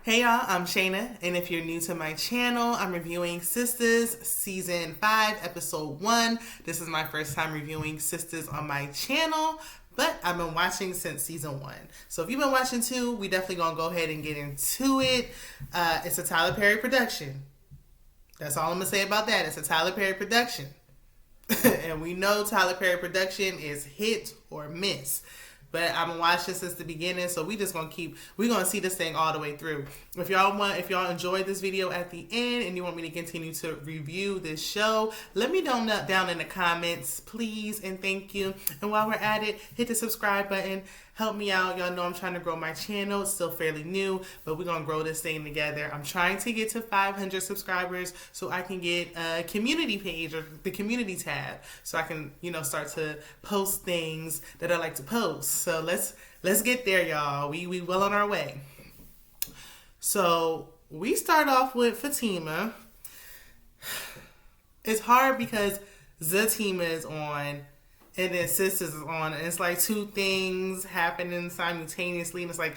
Hey y'all, I'm Shayna, and if you're new to my channel, I'm reviewing Sistas Season 5, Episode 1. This is my first time reviewing Sistas on my channel, but I've been watching since Season 1. So if you've been watching too, we definitely gonna go ahead and get into it. It's a Tyler Perry production. That's all I'm gonna say about that. It's a Tyler Perry production. And we know Tyler Perry production is hit or miss. But I've been watching since the beginning, so we're gonna see this thing all the way through. If y'all enjoyed this video at the end and you want me to continue to review this show, let me know down in the comments, please, and thank you. And while we're at it, hit the subscribe button. Help me out. Y'all know I'm trying to grow my channel. It's still fairly new, but we're gonna grow this thing together. I'm trying to get to 500 subscribers so I can get a community page or the community tab, so I can, start to post things that I like to post. So let's get there, y'all. We well on our way. So we start off with Fatima. It's hard because Zatima is on and then Sistas is on, and it's like two things happening simultaneously, and it's like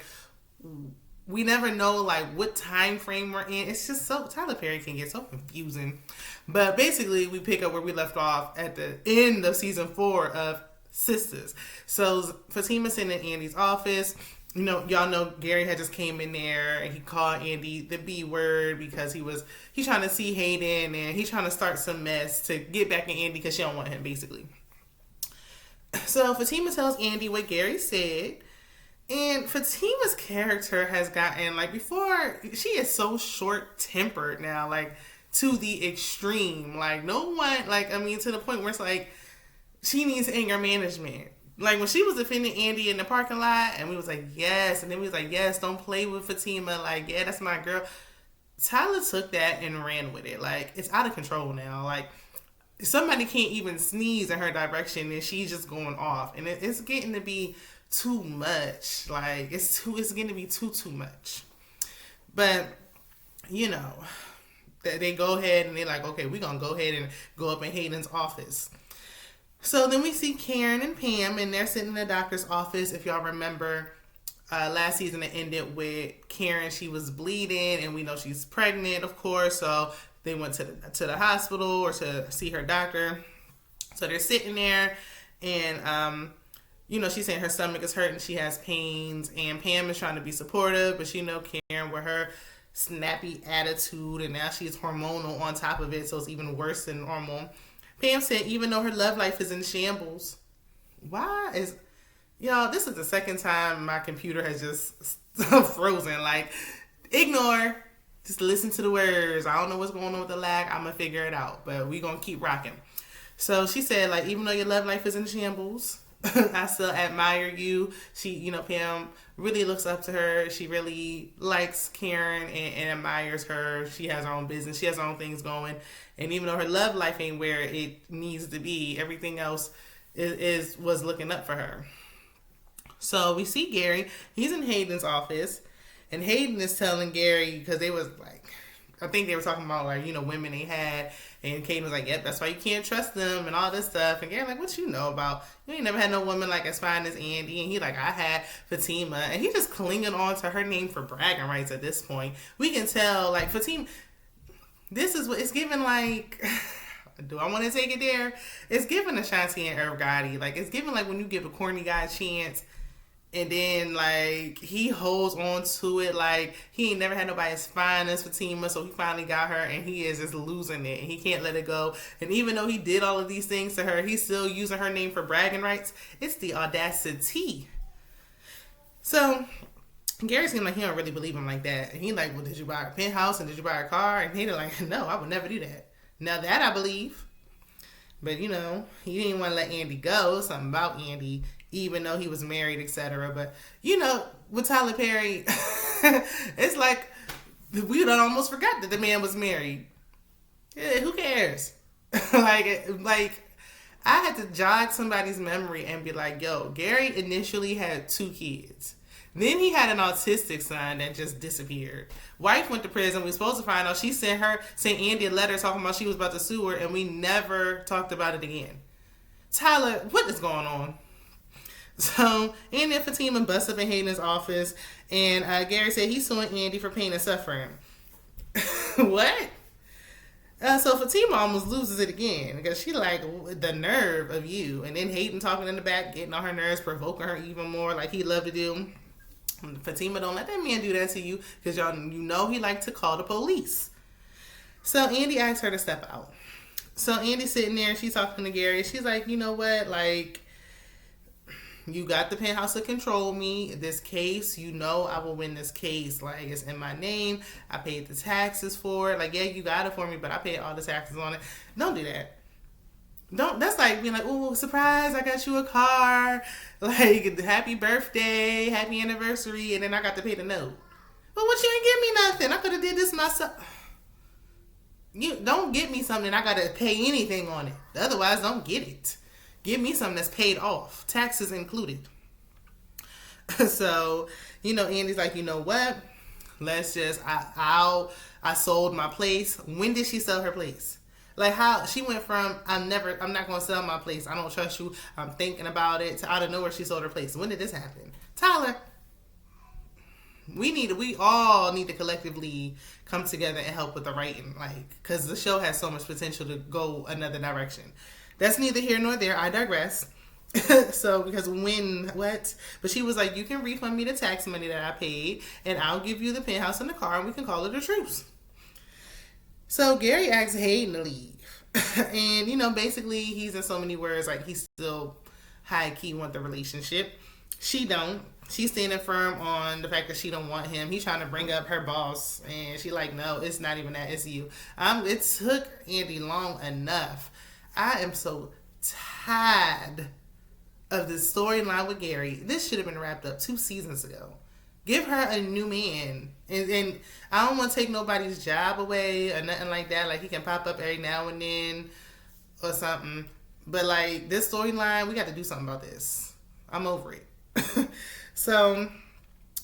we never know like what time frame we're in. It's just so Tyler Perry can get so confusing. But basically, we pick up where we left off at the end of season 4 of Sistas. So Fatima's in Andy's office. Y'all know Gary had just came in there and he called Andy the B word because he's trying to see Hayden and he's trying to start some mess to get back at Andy because she don't want him, basically. So Fatima tells Andy what Gary said, and Fatima's character has gotten, before, she is so short-tempered now, to the extreme. To the point where it's she needs anger management. When she was defending Andy in the parking lot, and we was like, yes, and then we was like, yes, don't play with Fatima, yeah, that's my girl. Tyler took that and ran with it. It's out of control now. Somebody can't even sneeze in her direction and she's just going off, and it's getting to be too much. It's getting to be too much. But they go ahead and they're like, okay, we're gonna go ahead and go up in Hayden's office. So then we see Karen and Pam, and they're sitting in the doctor's office. If y'all remember, last season it ended with Karen. She was bleeding, and we know she's pregnant, of course, so they went to the hospital or to see her doctor. So they're sitting there, and she's saying her stomach is hurting, she has pains, and Pam is trying to be supportive, but Karen with her snappy attitude, and now she's hormonal on top of it, so it's even worse than normal. Pam said even though her love life is in shambles. This is the second time my computer has just frozen. Ignore. Just listen to the words. I don't know what's going on with the lag. I'm going to figure it out. But we're going to keep rocking. So she said, even though your love life is in shambles, I still admire you. She, Pam really looks up to her. She really likes Karen and admires her. She has her own business. She has her own things going. And even though her love life ain't where it needs to be, everything else was looking up for her. So we see Gary. He's in Hayden's office. And Hayden is telling Gary, because they was I think they were talking about women they had, and Hayden was like, yep, that's why you can't trust them and all this stuff. And Gary what you know about, you ain't never had no woman as fine as Andy. And he I had Fatima, and he just clinging on to her name for bragging rights at this point. We can tell Fatima, this is what it's given do I want to take it there? It's given Ashanti and Irv Gotti. It's given when you give a corny guy a chance, and then, he holds on to it. He ain't never had nobody as fine as Fatima, so he finally got her, and he is just losing it, and he can't let it go. And even though he did all of these things to her, he's still using her name for bragging rights. It's the audacity. So Gary seemed he don't really believe him like that. And he well, did you buy a penthouse, and did you buy a car? And he's no, I would never do that. Now that I believe. But, he didn't want to let Andy go. Something about Andy, even though he was married, etc. But, with Tyler Perry, it's we done almost forgot that the man was married. Yeah, who cares? I had to jog somebody's memory and be yo, Gary initially had 2 kids. Then he had an autistic son that just disappeared. Wife went to prison. We were supposed to find out. She sent Andy a letter talking about she was about to sue her, and we never talked about it again. Tyler, what is going on? So, and then Fatima busts up in Hayden's office, and Gary said he's suing Andy for pain and suffering. What? So Fatima almost loses it again because she like the nerve of you, and then Hayden talking in the back, getting on her nerves, provoking her even more, like he loved to do. Fatima, don't let that man do that to you because you know he like to call the police. So Andy asks her to step out. So Andy's sitting there, she's talking to Gary. She's like, you know what, like, you got the penthouse to control me. This case, you know I will win this case. Like, it's in my name. I paid the taxes for it. Like, yeah, you got it for me, but I paid all the taxes on it. Don't do that. Don't. That's like being like, oh, surprise, I got you a car. Like, happy birthday, happy anniversary, and then I got to pay the note. But what, you ain't give me nothing. I could have did this myself. You don't get me something I got to pay anything on it. Otherwise, don't get it. Give me something that's paid off, taxes included. So, Andy's like, you know what? Let's just, I sold my place. When did she sell her place? Like, how she went from, I'm not going to sell my place. I don't trust you. I'm thinking about it, to out of nowhere she sold her place. When did this happen? Tyler, we all need to collectively come together and help with the writing, like, because the show has so much potential to go another direction. That's neither here nor there. I digress. So, because but she was like, you can refund me the tax money that I paid, and I'll give you the penthouse and the car, and we can call it a truce. So Gary asks Hayden to leave. And, basically, he's in so many words, like, he still high-key want the relationship. She don't. She's standing firm on the fact that she don't want him. He's trying to bring up her boss, and she like, no, it's not even that, it's you. It took Andy long enough. I am so tired of this storyline with Gary. This should have been wrapped up 2 seasons ago. Give her a new man. And I don't want to take nobody's job away or nothing like that. Like, he can pop up every now and then or something. But, like, this storyline, we got to do something about this. I'm over it. So,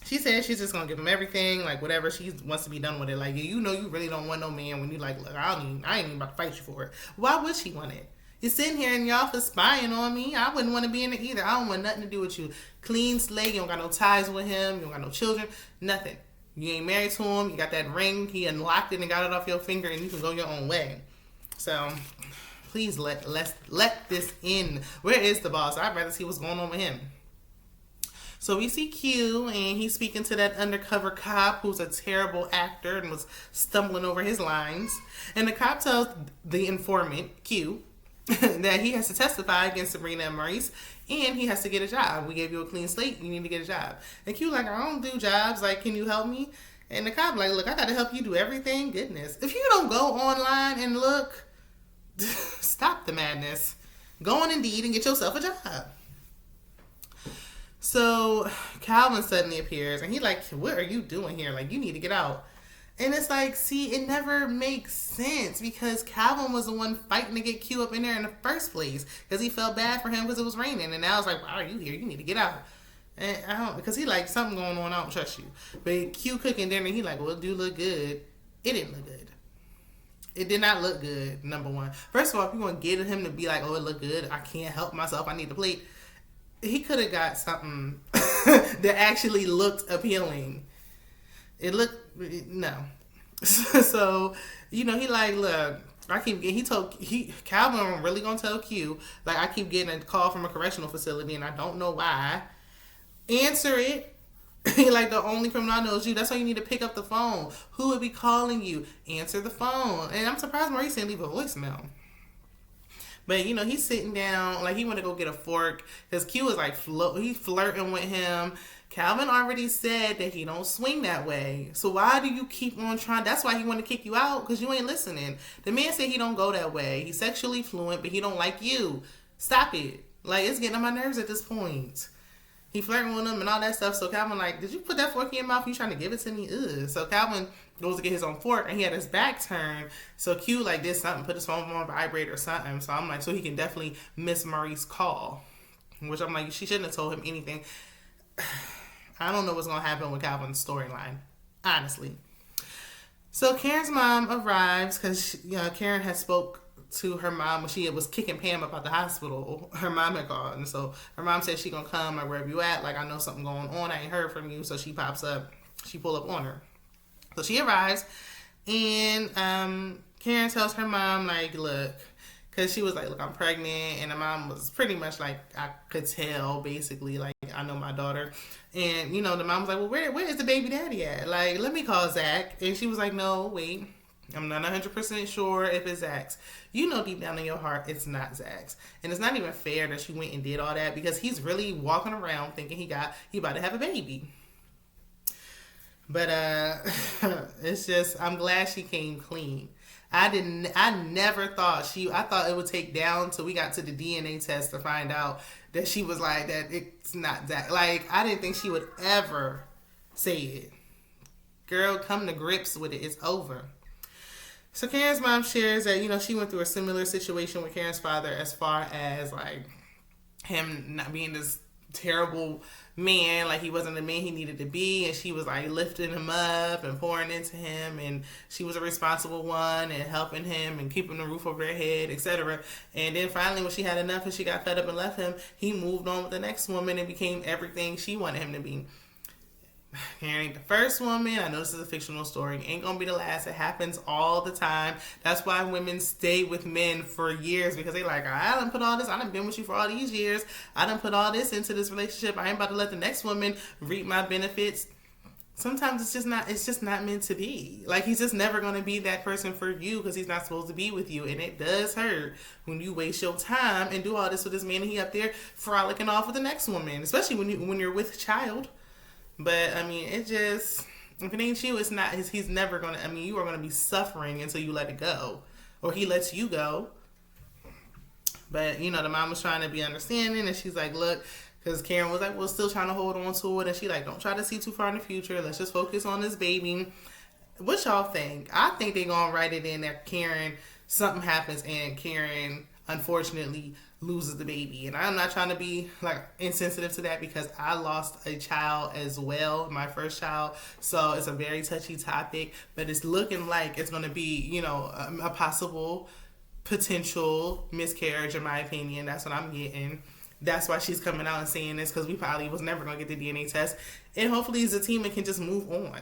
she said she's just going to give him everything. Like, whatever she wants to be done with it. Like, you really don't want no man when you like, look, I ain't even about to fight you for it. Why would she want it? You're sitting here in your office spying on me. I wouldn't want to be in it either. I don't want nothing to do with you. Clean slate. You don't got no ties with him. You don't got no children. Nothing. You ain't married to him. You got that ring. He unlocked it and got it off your finger, and you can go your own way. So, please let this end. Where is the boss? I'd rather see what's going on with him. So we see Q, and he's speaking to that undercover cop who's a terrible actor and was stumbling over his lines. And the cop tells the informant, Q, that he has to testify against Sabrina and Maurice, and he has to get a job. We gave you a clean slate. You need to get a job. And Q like, I don't do jobs. Like, can you help me? And the cop like, look, I got to help you do everything. Goodness. If you don't go online and look, stop the madness. Go on Indeed and get yourself a job. So Calvin suddenly appears, and he like, what are you doing here? Like, you need to get out. And it's like, see, it never makes sense because Calvin was the one fighting to get Q up in there in the first place because he felt bad for him because it was raining. And now it's like, why are you here? You need to get out. And because he like, something going on, I don't trust you. But Q cooking dinner, he like, well, it do look good. It didn't look good. It did not look good, number one. First of all, if you want to get him to be like, oh, it looked good, I can't help myself, I need the plate. He could have got something that actually looked appealing. It looked, no. So, he like, look, Calvin really gonna tell Q, like, I keep getting a call from a correctional facility and I don't know why. Answer it. He like, the only criminal I know is you. That's why you need to pick up the phone. Who would be calling you? Answer the phone. And I'm surprised Maurice didn't leave a voicemail. But, he's sitting down, like, he went to go get a fork, because Q was, like, he's flirting with him. Calvin already said that he don't swing that way. So why do you keep on trying? That's why he want to kick you out, because you ain't listening. The man said he don't go that way. He's sexually fluent, but he don't like you. Stop it. Like, it's getting on my nerves at this point. He flirting with him and all that stuff. So Calvin like, did you put that fork in your mouth? You trying to give it to me? Ugh. So Calvin goes to get his own fork, and he had his back turned. So Q like did something, put his phone on vibrate or something. So I'm like, so he can definitely miss Maurice's call. Which I'm like, she shouldn't have told him anything. I don't know what's going to happen with Calvin's storyline. Honestly. So Karen's mom arrives because Karen had spoke to her mom when she was kicking Pam up out the hospital. Her mom had called, and so her mom said she gonna come like wherever you at. Like, I know something going on. I ain't heard from you. So she pops up. She pull up on her. So she arrives, and Karen tells her mom like, look, because she was like, look, I'm pregnant, and the mom was pretty much like, I could tell basically like, I know my daughter. And, you know, the mom was like, well, where is the baby daddy at? Like, let me call Zach. And she was like, no, wait. I'm not 100% sure if it's Zach's. You know deep down in your heart it's not Zach's. And it's not even fair that she went and did all that because he's really walking around thinking he about to have a baby. But it's just, I'm glad she came clean. I never thought I thought it would take down till we got to the DNA test to find out that she was like, that it's not Zach. Like, I didn't think she would ever say it. Girl, come to grips with it. It's over. So Karen's mom shares that, you know, she went through a similar situation with Karen's father as far as, like, him not being this terrible man, like he wasn't the man he needed to be, and she was, like, lifting him up and pouring into him, and she was a responsible one and helping him and keeping the roof over her head, etc. And then finally, when she had enough and she got fed up and left him, he moved on with the next woman and became everything she wanted him to be. Karen ain't the first woman. I know this is a fictional story. Ain't gonna be the last. It happens all the time. That's why women stay with men for years, because they like, I done put all this, I done been with you for all these years. I done put all this into this relationship. I ain't about to let the next woman reap my benefits. Sometimes it's just not meant to be. Like, he's just never gonna be that person for you because he's not supposed to be with you. And it does hurt when you waste your time and do all this with this man and he up there frolicking off with the next woman, especially when you're with a child. But, I mean, it just, if it ain't you, it's not, he's never going to, I mean, you are going to be suffering until you let it go. Or he lets you go. But, you know, the mom was trying to be understanding, and she's like, look, because Karen was like, well, still trying to hold on to it. And she like, don't try to see too far in the future. Let's just focus on this baby. What y'all think? I think they're going to write it in that Karen, something happens, and Karen, unfortunately, loses the baby. And I'm not trying to be like insensitive to that because I lost a child as well, my first child. So it's a very touchy topic, but it's looking like it's going to be, you know, a possible potential miscarriage, in my opinion. That's what I'm getting. That's why she's coming out and saying this, because we probably was never going to get the DNA test. And hopefully Zatima can just move on.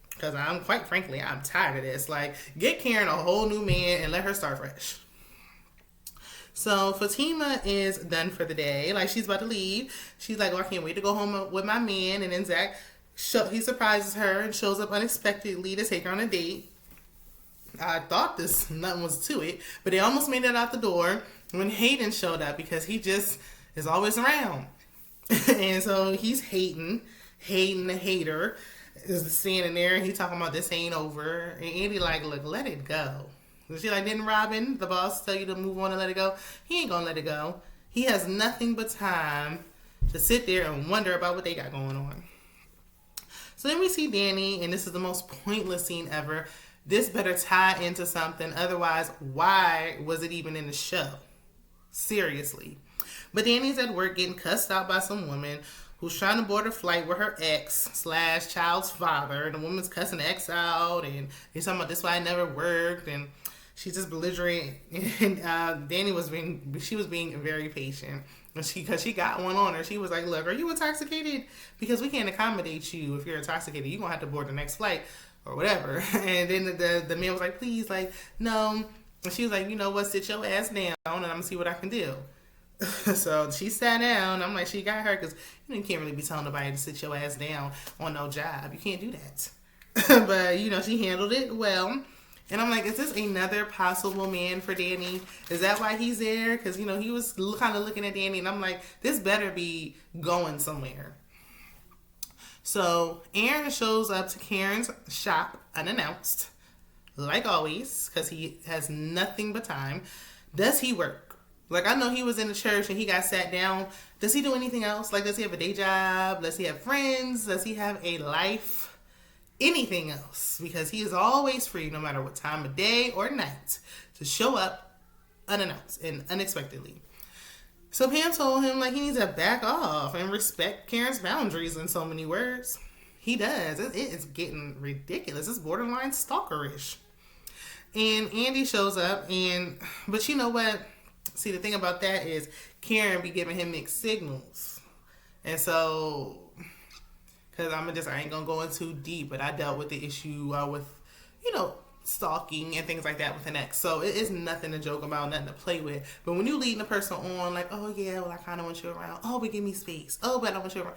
Because quite frankly, I'm tired of this. Like, get Karen a whole new man and let her start fresh. So Fatima is done for the day. Like, she's about to leave. She's like, oh, I can't wait to go home with my man. And then Zach, he surprises her and shows up unexpectedly to take her on a date. I thought nothing was to it, but they almost made it out the door when Hayden showed up, because he just is always around. And so he's Hayden the hater, is standing there, and he talking about this ain't over. And Andy like, look, let it go. She like, didn't Robin, the boss, tell you to move on and let it go? He ain't gonna let it go. He has nothing but time to sit there and wonder about what they got going on. So then we see Dani, and this is the most pointless scene ever. This better tie into something, otherwise, why was it even in the show? Seriously. But Dani's at work getting cussed out by some woman who's trying to board a flight with her ex/child's father. And the woman's cussing the ex out, and he's talking about this why it never worked, and she's just belligerent. And Dani was being very patient. Because she got one on her. She was like, look, are you intoxicated? Because we can't accommodate you if you're intoxicated. You're going to have to board the next flight or whatever. And then the man was like, please, like, no. And she was like, you know what, sit your ass down and I'm going to see what I can do. So she sat down. I'm like, she got her, because you can't really be telling nobody to sit your ass down on no job. You can't do that. But, you know, she handled it well. And I'm like, is this another possible man for Dani? Is that why he's there? Because, you know, he was kind of looking at Dani, and I'm like, this better be going somewhere. So Aaron shows up to Karen's shop unannounced, like always, because he has nothing but time. Does he work? Like, I know he was in the church and he got sat down. Does he do anything else? Like, does he have a day job? Does he have friends? Does he have a life? Anything else? Because he is always free, no matter what time of day or night, to show up unannounced and unexpectedly. So Pam told him, like, he needs to back off and respect Karen's boundaries, in so many words. He does. It is getting ridiculous. It's borderline stalkerish. And Andy shows up, but you know what? See, the thing about that is Karen be giving him mixed signals. And so, because I ain't going to go in too deep, but I dealt with the issue with, stalking and things like that with an ex. So it is nothing to joke about, nothing to play with. But when you leading a person on, like, oh yeah, well I kind of want you around. Oh, but give me space. Oh, but I want you around.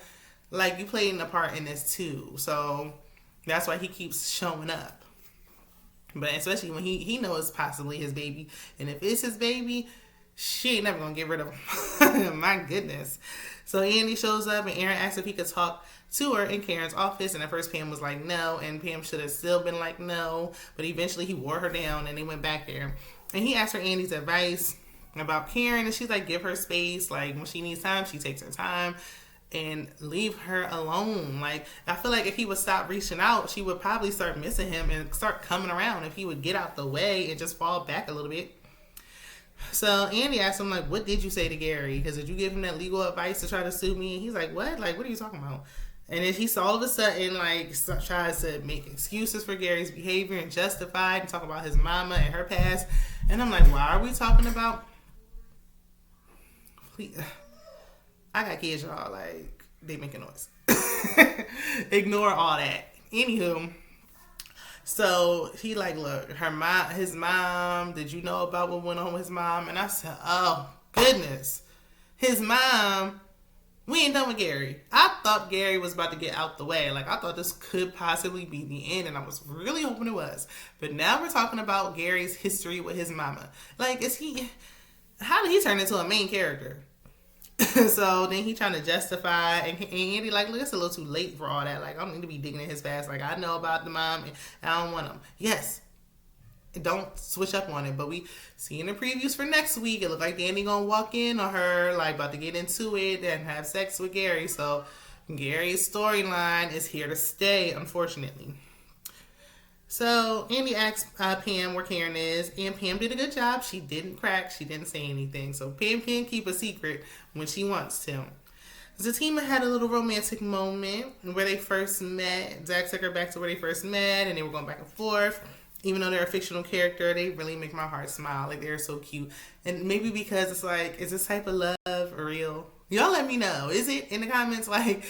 Like, you playing a part in this too. So that's why he keeps showing up. But especially when he knows possibly his baby. And if it's his baby, she ain't never gonna get rid of him. My goodness. So Andy shows up and Aaron asks if he could talk to her in Karen's office, and at first Pam was like no, and Pam should have still been like no, but eventually he wore her down and they went back there. And he asked her Andy's advice about Karen, and she's like, give her space. Like, when she needs time, she takes her time, and leave her alone. Like, I feel like if he would stop reaching out, she would probably start missing him and start coming around if he would get out the way and just fall back a little bit. So Andy asked him, like, what did you say to Gary? Because did you give him that legal advice to try to sue me? And he's like, what? Like, what are you talking about? And then he's all of a sudden, like, tries to make excuses for Gary's behavior and justify and talk about his mama and her past. And I'm like, why are we talking about? Please. I got kids, y'all. Like, they making noise. Ignore all that. Anywho, so he like, look, his mom, did you know about what went on with his mom? And I said, oh, goodness. His mom, we ain't done with Gary. I thought Gary was about to get out the way. Like, I thought this could possibly be the end, and I was really hoping it was. But now we're talking about Gary's history with his mama. Like, how did he turn into a main character? So then he trying to justify, and Andy like, look, it's a little too late for all that. Like, I don't need to be digging in his past. Like, I know about the mom, and I don't want him. Yes, don't switch up on it. But we see in the previews for next week, it look like Danny gonna walk in on her, like, about to get into it and have sex with Gary. So Gary's storyline is here to stay, unfortunately. So Andy asked Pam where Karen is, and Pam did a good job. She didn't crack. She didn't say anything. So Pam can keep a secret when she wants to. Zatima had a little romantic moment where they first met. Zach took her back to where they first met, and they were going back and forth. Even though they're a fictional character, they really make my heart smile. Like, they're so cute. And maybe because it's like, is this type of love real? Y'all let me know. Is it in the comments? Like,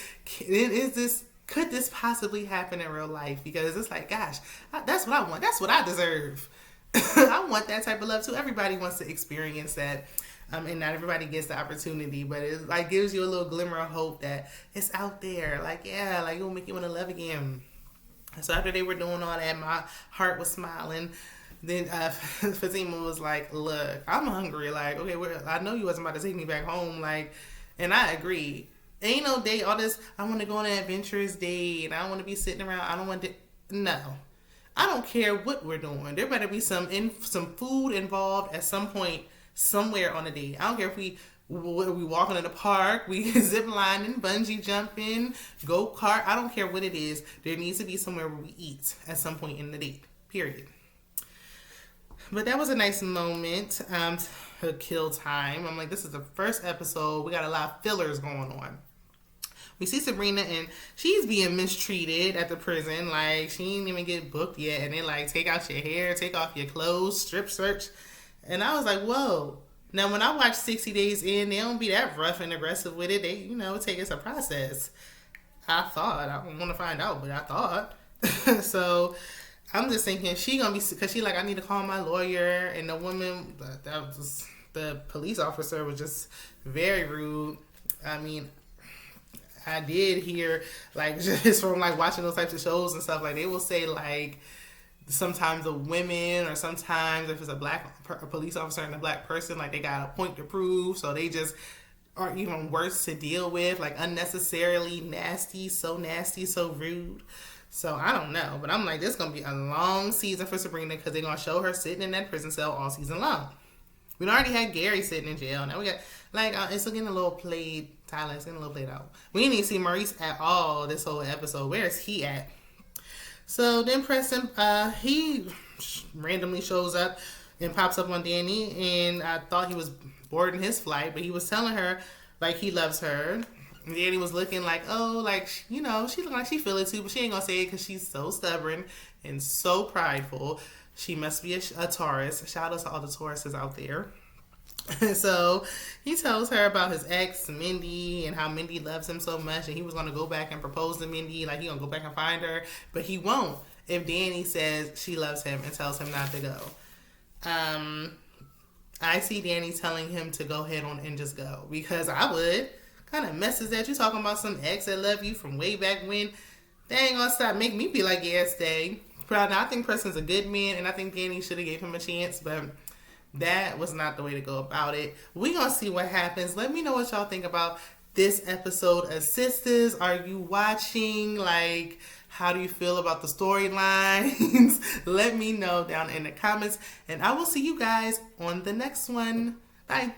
could this possibly happen in real life? Because it's like, gosh, that's what I want. That's what I deserve. I want that type of love too. Everybody wants to experience that. And not everybody gets the opportunity, but it like gives you a little glimmer of hope that it's out there. Like, yeah, like, it'll make you want to love again. So after they were doing all that, my heart was smiling. Then Fatima was like, look, I'm hungry. Like, okay, I know you wasn't about to take me back home. Like, and I agreed. Ain't no date, all this, I want to go on an adventurous date, and I don't want to be sitting around, I don't want to, no. I don't care what we're doing. There better be some food involved at some point, somewhere on the date. I don't care if we walking in the park, we zip lining, bungee jumping, go-kart, I don't care what it is. There needs to be somewhere where we eat at some point in the date, period. But that was a nice moment to kill time. I'm like, this is the first episode. We got a lot of fillers going on. We see Sabrina, and she's being mistreated at the prison. Like, she ain't even get booked yet. And they like, take out your hair, take off your clothes, strip search. And I was like, whoa. Now, when I watch 60 Days In, they don't be that rough and aggressive with it. They, take us a process. I thought. I don't want to find out, but I thought. So I'm just thinking she gonna be, because she like, I need to call my lawyer. And the woman, the police officer was just very rude. I mean, I did hear, like, just from, like, watching those types of shows and stuff, like, they will say, like, sometimes the women, or sometimes if it's a police officer and a black person, like, they got a point to prove, so they just are even worse to deal with, like, unnecessarily nasty, so rude. So, I don't know, but I'm like, this is going to be a long season for Sabrina, because they're going to show her sitting in that prison cell all season long. We already had Gary sitting in jail. Now we got, like, it's getting a little played, Tyler, it's getting a little played out. We didn't even see Maurice at all this whole episode. Where is he at? So then Preston, he randomly shows up and pops up on Dani, and I thought he was boarding his flight, but he was telling her, like, he loves her. And Dani was looking like, oh, like, she looked like she feel it too, but she ain't gonna say it because she's so stubborn and so prideful. She must be a Taurus. Shout out to all the Tauruses out there. So he tells her about his ex, Mindy, and how Mindy loves him so much, and he was going to go back and propose to Mindy, like he going to go back and find her, but he won't if Dani says she loves him and tells him not to go. I see Dani telling him to go ahead on and just go, because I would. Kind of messes that you talking about some ex that love you from way back when. They ain't gonna stop make me be like, yeah, stay. But I think Preston's a good man, and I think Dani should have gave him a chance, but that was not the way to go about it. We gonna see what happens. Let me know what y'all think about this episode of Sistas. Are you watching? Like, how do you feel about the storylines? Let me know down in the comments, and I will see you guys on the next one. Bye.